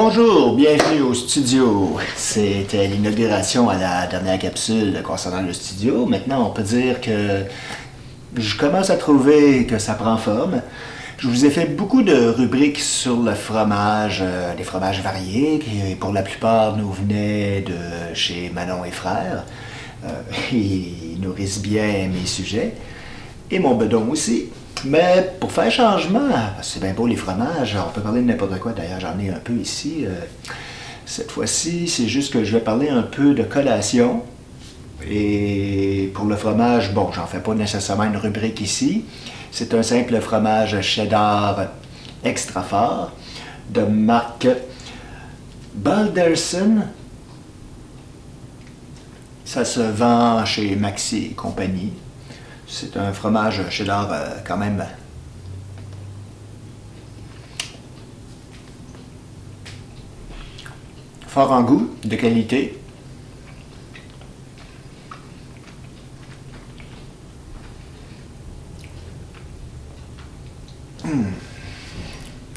Bonjour, bienvenue au studio. C'était l'inauguration à la dernière capsule concernant le studio. Maintenant, on peut dire que je commence à trouver que ça prend forme. Je vous ai fait beaucoup de rubriques sur le fromage, des fromages variés, qui pour la plupart nous venaient de chez Manon et Frères. Ils nourrissent bien mes sujets, et mon bedon aussi. Mais pour faire changement, parce que c'est bien beau les fromages, on peut parler de n'importe quoi, d'ailleurs j'en ai un peu ici. Cette fois-ci, c'est juste que je vais parler un peu de collation. Et pour le fromage, bon, j'en fais pas nécessairement une rubrique ici. C'est un simple fromage cheddar extra fort de marque Balderson. Ça se vend chez Maxi et compagnie. C'est un fromage cheddar quand même fort en goût, de qualité.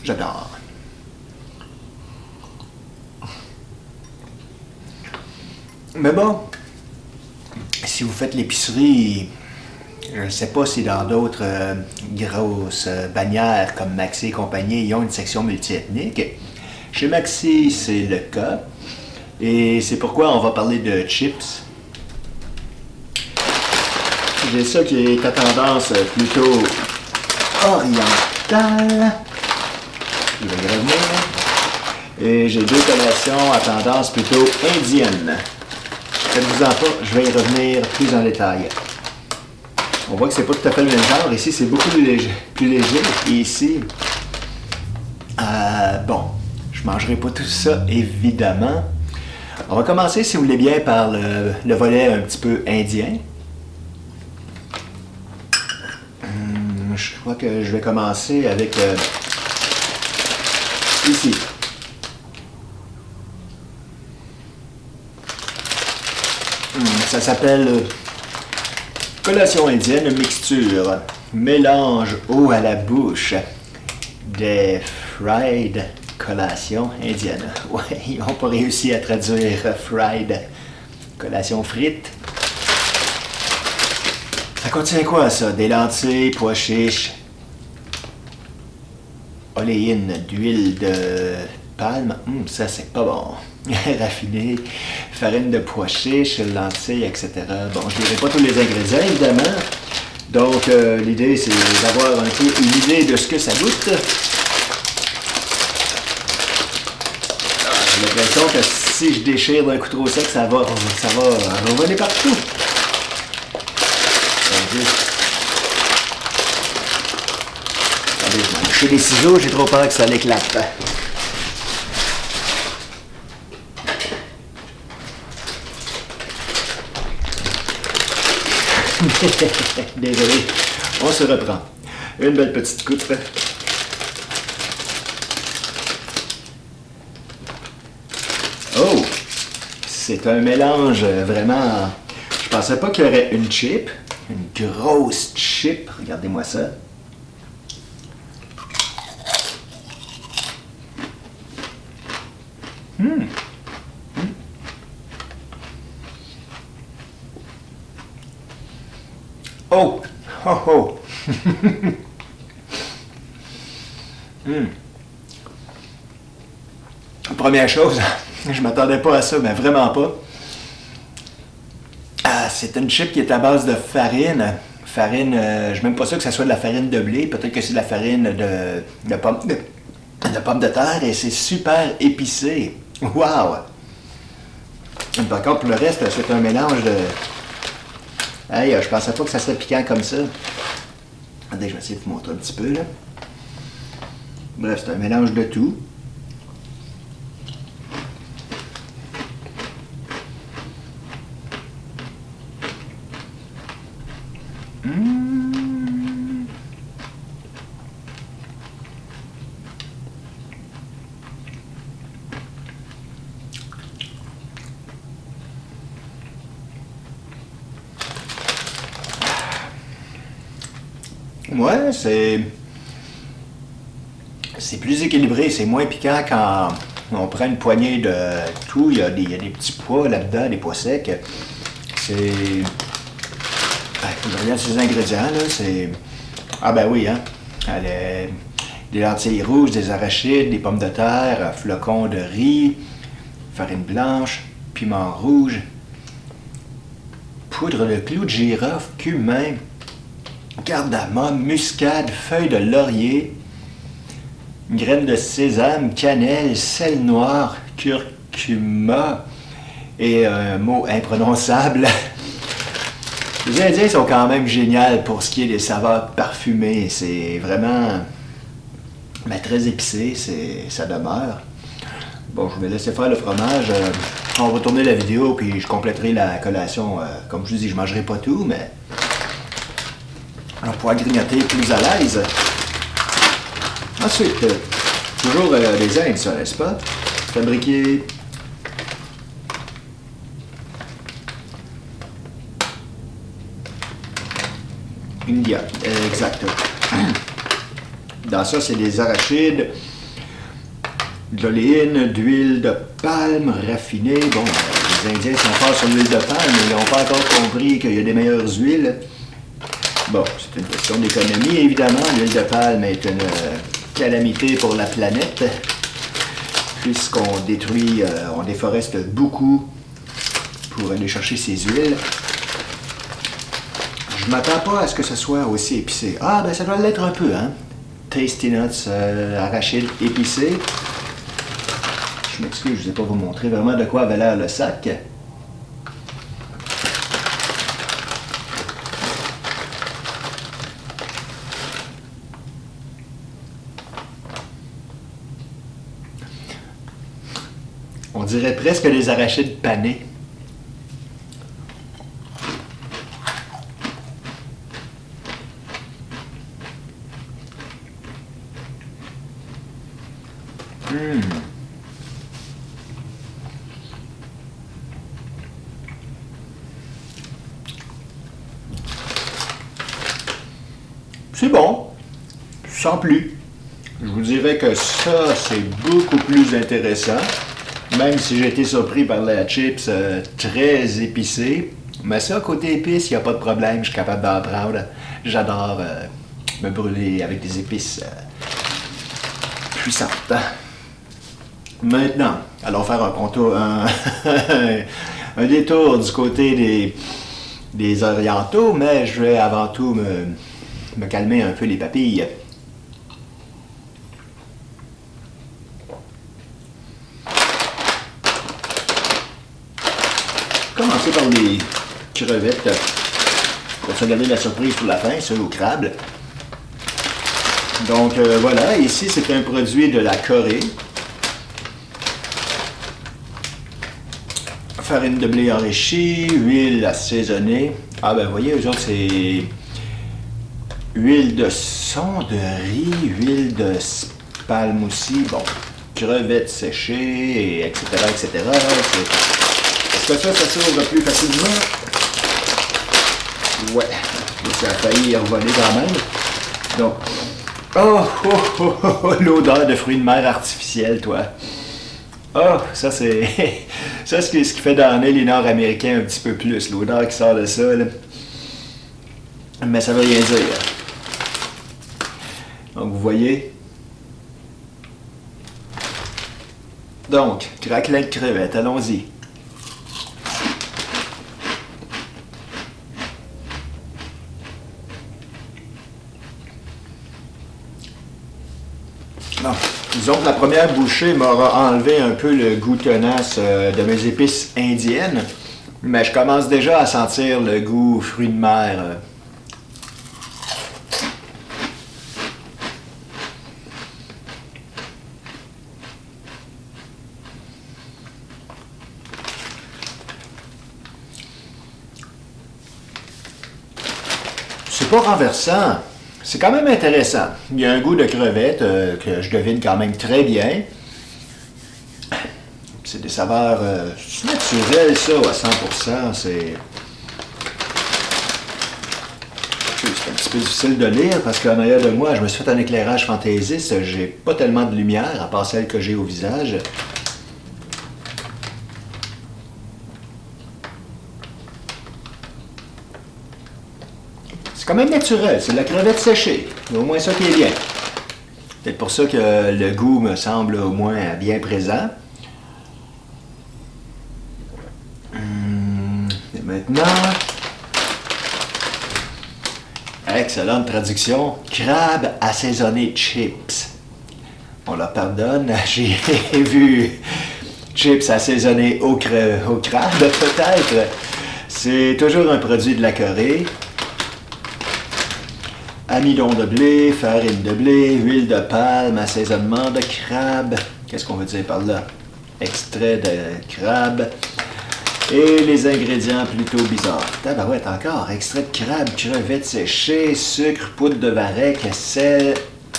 J'adore. Mais bon, si vous faites l'épicerie, je ne sais pas si dans d'autres grosses bannières comme Maxi et compagnie, ils ont une section multiethnique. Chez Maxi, c'est le cas. Et c'est pourquoi on va parler de chips. J'ai ça qui est à tendance plutôt orientale. Je vais y revenir. Et j'ai deux collations à tendance plutôt indienne. Faites-vous-en pas, je vais y revenir plus en détail. On voit que c'est pas tout à fait le même genre. Ici, c'est beaucoup plus léger. Et ici, bon, je mangerai pas tout ça, évidemment. On va commencer, si vous voulez bien, par le volet un petit peu indien. Je crois que je vais commencer avec ici. Ça s'appelle collation indienne mixture. Mélange eau à la bouche des fried collation indienne. Ouais, ils n'ont pas réussi à traduire fried collation frite. Ça contient quoi ça? Des lentilles, pois chiches, oléine d'huile de palme. Ça c'est pas bon. Raffiné, farine de pois chiches, lentilles, etc. Bon, je ne dirai pas tous les ingrédients évidemment. Donc l'idée c'est d'avoir un peu une idée de ce que ça goûte. J'ai l'impression que si je déchire d'un coup trop sec, ça va revenir partout. Attendez, je vais toucher les ciseaux, j'ai trop peur que ça l'éclate. Désolé, on se reprend. Une belle petite coupe. Oh! C'est un mélange vraiment... Je pensais pas qu'il y aurait une chip. Une grosse chip. Regardez-moi ça. Oh! Oh oh! Première chose, je m'attendais pas à ça, mais vraiment pas. C'est une chip qui est à base de farine. Farine, je suis même pas sûr que ça soit de la farine de blé. Peut-être que c'est de la farine de pommes de terre et c'est super épicé. Wow! Par contre, pour le reste, c'est un mélange de... Hey, je pensais pas que ça serait piquant comme ça. Attendez, je vais essayer de vous montrer un petit peu, là. Bref, c'est un mélange de tout. Ouais, c'est plus équilibré, c'est moins piquant On prend une poignée de tout. Il y a des petits pois là-dedans, des pois secs. C'est... Je regarde ces ingrédients, là. C'est... Ah ben oui, hein. Des lentilles rouges, des arachides, des pommes de terre, flocons de riz, farine blanche, piment rouge, poudre de clou de girofle, cumin, cardamome, muscade, feuilles de laurier, graines de sésame, cannelle, sel noir, curcuma et un mot imprononçable. Les Indiens sont quand même géniaux pour ce qui est des saveurs parfumées. C'est vraiment très épicé, ça demeure. Bon, je vais laisser faire le fromage. On va tourner la vidéo, puis je compléterai la collation. Comme je vous dis, je ne mangerai pas tout, mais on pourra grignoter plus à l'aise. Ensuite, toujours des Indes, ça, n'est-ce pas? Fabriqué India, exact. Dans ça, c'est des arachides, de l'oléine, d'huile de palme raffinée. Bon, les Indiens sont forts sur l'huile de palme, mais ils n'ont pas encore compris qu'il y a des meilleures huiles. Bon, c'est une question d'économie, évidemment. L'huile de palme est une calamité pour la planète, puisqu'on détruit, on déforeste beaucoup pour aller chercher ces huiles. Je m'attends pas à ce que ce soit aussi épicé. Ah, ben ça doit l'être un peu, hein. Tasty Nuts, arachide épicé. Je m'excuse, je ne vais pas vous montrer vraiment de quoi avait l'air le sac. On dirait presque des arachides panés. C'est bon, sans plus. Je vous dirais que ça, c'est beaucoup plus intéressant, même si j'ai été surpris par la chips très épicée. Mais ça, côté épices, il n'y a pas de problème, je suis capable d'en prendre. J'adore me brûler avec des épices puissantes. Maintenant, allons faire un contour, un détour du côté des orientaux, mais je vais avant tout me calmer un peu les papilles. Commencer par les crevettes pour se garder la surprise pour la fin, ceux au crabe. Donc voilà, ici c'est un produit de la Corée. Farine de blé enrichie, huile assaisonnée. Ah ben vous voyez, eux autres c'est huile de son de riz, huile de palme aussi, bon, crevettes séchées, etc., etc. Est-ce que ça s'ouvre plus facilement? Ouais, ça a failli revoler quand même. Donc, oh, l'odeur de fruits de mer artificiels, toi. Oh, ça c'est ça c'est ce qui fait damner les Nord-Américains un petit peu plus, l'odeur qui sort de ça, là. Mais ça veut rien dire. Donc, vous voyez. Donc, craquelin de crevettes, allons-y. Bon, disons que la première bouchée m'aura enlevé un peu le goût tenace de mes épices indiennes, mais je commence déjà à sentir le goût fruits de mer. C'est pas renversant. C'est quand même intéressant. Il y a un goût de crevette que je devine quand même très bien. C'est des saveurs naturelles, ça, à 100%. C'est un petit peu difficile de lire parce qu'en arrière de moi, je me suis fait un éclairage fantaisiste. J'ai pas tellement de lumière, à part celle que j'ai au visage. C'est quand même naturel, c'est de la crevette séchée. Au moins ça qui est bien. Peut-être pour ça que le goût me semble au moins bien présent. Et maintenant, excellente traduction, crabe assaisonné chips. On leur pardonne, j'ai vu chips assaisonnés au crabe peut-être. C'est toujours un produit de la Corée. Amidon de blé, farine de blé, huile de palme, assaisonnement de crabe. Qu'est-ce qu'on veut dire par là? Extrait de crabe. Et les ingrédients plutôt bizarres. Tabarouette encore. Extrait de crabe, crevettes séchées, sucre, poudre de varech, sel,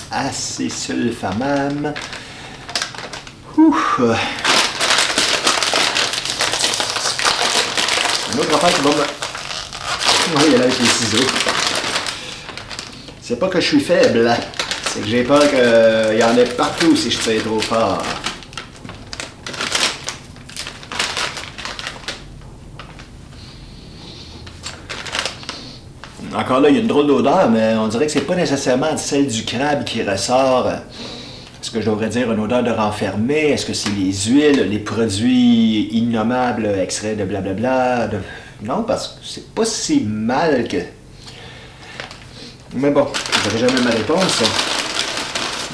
acésulfamame. Ouf! Une autre affaire qui va me... Oui, elle a avec les ciseaux. C'est pas que je suis faible, c'est que j'ai peur qu'il y en ait partout si je tire trop fort. Encore là, il y a une drôle d'odeur, mais on dirait que c'est pas nécessairement celle du crabe qui ressort. Est-ce que je devrais dire une odeur de renfermé? Est-ce que c'est les huiles, les produits innommables, extraits de blablabla? Non, parce que c'est pas si mal que... Mais bon, j'aurai jamais ma réponse.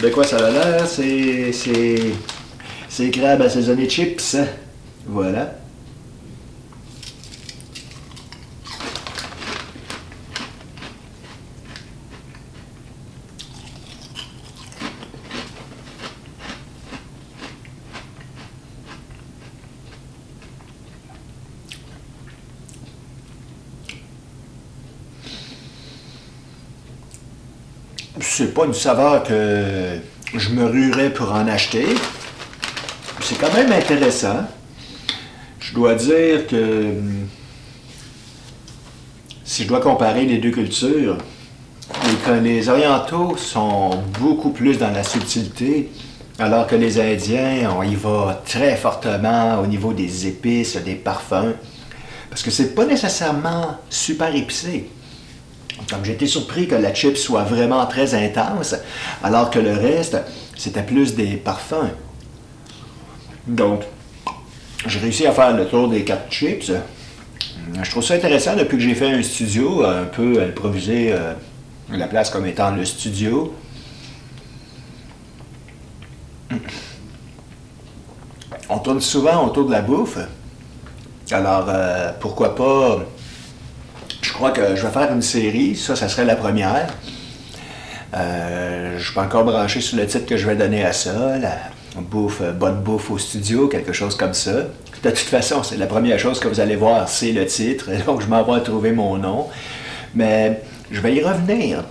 De quoi ça a l'air? C'est crabe assaisonné chips. Voilà. C'est pas une saveur que je me ruerais pour en acheter. C'est quand même intéressant. Je dois dire que si je dois comparer les deux cultures, les Orientaux sont beaucoup plus dans la subtilité, alors que les Indiens, on y va très fortement au niveau des épices, des parfums, parce que c'est pas nécessairement super épicé. Comme j'ai été surpris que la chip soit vraiment très intense, alors que le reste, c'était plus des parfums. Donc, j'ai réussi à faire le tour des 4 chips. Je trouve ça intéressant depuis que j'ai fait un studio, un peu improvisé la place comme étant le studio. On tourne souvent autour de la bouffe. Alors, pourquoi pas... Je crois que je vais faire une série, ça serait la première. Je ne suis pas encore branché sur le titre que je vais donner à ça, la bouffe, bonne bouffe au studio, quelque chose comme ça. De toute façon, c'est la première chose que vous allez voir, c'est le titre, donc je m'en vais trouver mon nom. Mais je vais y revenir.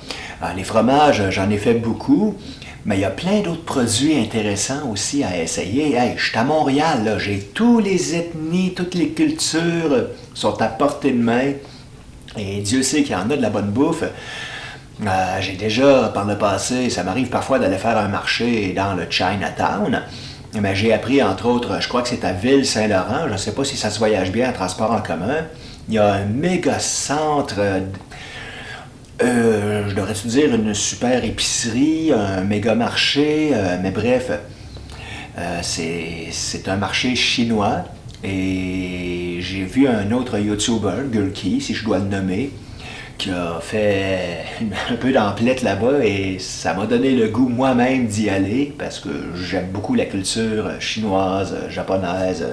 Les fromages, j'en ai fait beaucoup, mais il y a plein d'autres produits intéressants aussi à essayer. Hey, je suis à Montréal, là, j'ai toutes les ethnies, toutes les cultures sont à portée de main. Et Dieu sait qu'il y en a de la bonne bouffe. J'ai déjà, par le passé, ça m'arrive parfois d'aller faire un marché dans le Chinatown. Mais j'ai appris, entre autres, je crois que c'est à Ville-Saint-Laurent, je ne sais pas si ça se voyage bien en transport en commun. Il y a un méga centre, je devrais-tu dire une super épicerie, un méga marché, mais bref, c'est un marché chinois. Et j'ai vu un autre YouTuber, Gurki, si je dois le nommer, qui a fait un peu d'emplette là-bas et ça m'a donné le goût moi-même d'y aller parce que j'aime beaucoup la culture chinoise, japonaise.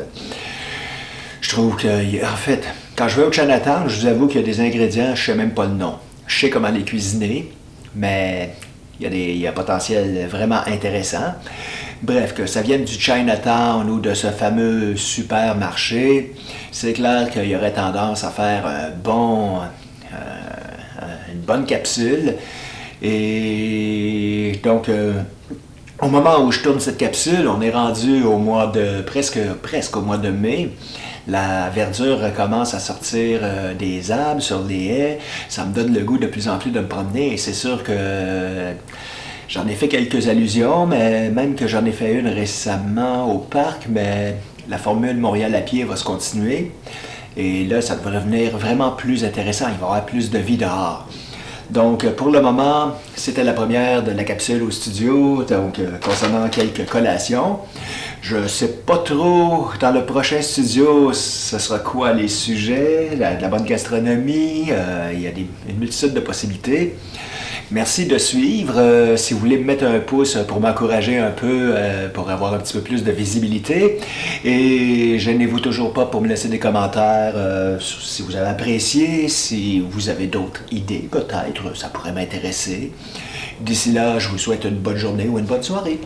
Je trouve que, en fait, quand je vais au Chinatown, je vous avoue qu'il y a des ingrédients, je ne sais même pas le nom. Je sais comment les cuisiner, mais il y a un potentiel vraiment intéressant. Bref, que ça vienne du Chinatown ou de ce fameux supermarché, c'est clair qu'il y aurait tendance à faire une bonne capsule. Et donc, au moment où je tourne cette capsule, on est rendu au mois de presque au mois de mai. La verdure recommence à sortir des arbres sur les haies. Ça me donne le goût de plus en plus de me promener et c'est sûr que j'en ai fait quelques allusions, mais même que j'en ai fait une récemment au parc, mais la formule Montréal à pied va se continuer. Et là, ça va devenir vraiment plus intéressant. Il va y avoir plus de vie dehors. Donc, pour le moment, c'était la première de la capsule au studio, donc concernant quelques collations. Je ne sais pas trop, dans le prochain studio, ce sera quoi les sujets, la bonne gastronomie, il y a une multitude de possibilités. Merci de suivre. Si vous voulez me mettre un pouce pour m'encourager un peu, pour avoir un petit peu plus de visibilité. Et gênez-vous toujours pas pour me laisser des commentaires si vous avez apprécié, si vous avez d'autres idées, peut-être, ça pourrait m'intéresser. D'ici là, je vous souhaite une bonne journée ou une bonne soirée.